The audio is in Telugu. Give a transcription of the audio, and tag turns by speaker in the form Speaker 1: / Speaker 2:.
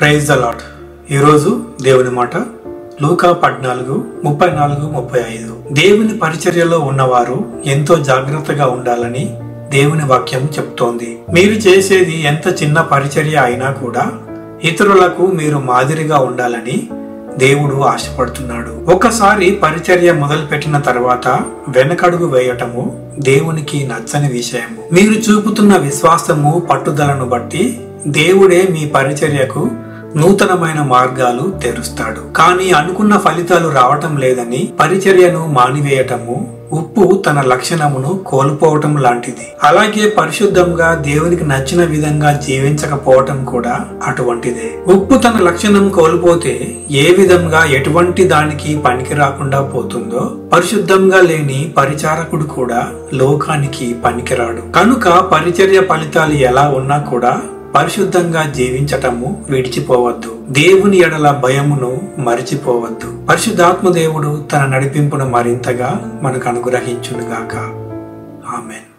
Speaker 1: Praise the lord. ఈరోజు దేవుని మాట లూకా 14:34-35. దేవుని పరిచర్యలో ఉన్నవారు ఎంతో జాగ్రత్తగా ఉండాలని దేవుని వాక్యం చెప్తోంది. మీరు చేసేది ఎంత చిన్న పరిచర్య అయినా కూడా ఇతరులకు మీరు మాదిరిగా ఉండాలని దేవుడు ఆశపడుతున్నాడు. ఒకసారి పరిచర్య మొదలుపెట్టిన తర్వాత వెనకడుగు వేయటము దేవునికి నచ్చని విషయము. మీరు చూపుతున్న విశ్వాసము, పట్టుదలను బట్టి దేవుడే మీ పరిచర్యకు నూతనమైన మార్గాలు తెరుస్తాడు. కానీ అనుకున్న ఫలితాలు రావటం లేదని పరిచర్యను మానివేయటము ఉప్పు తన లక్షణమును కోల్పోవటం లాంటిది. అలాగే పరిశుద్ధంగా దేవునికి నచ్చిన విధంగా జీవించకపోవటం కూడా అటువంటిదే. ఉప్పు తన లక్షణం కోల్పోతే ఏ విధంగా ఎటువంటి దానికి పనికి రాకుండా పోతుందో, పరిశుద్ధంగా లేని పరిచారకుడు కూడా లోకానికి పనికిరాడు. కనుక పరిచర్య ఫలితాలు ఎలా ఉన్నా కూడా పరిశుద్ధంగా జీవించటము విడిచిపోవద్దు. దేవుని ఎడల భయమును మరిచిపోవద్దు. పరిశుద్ధాత్మ దేవుడు తన నడిపింపును మరింతగా మనకు అనుగ్రహించునుగాక. ఆమేన్.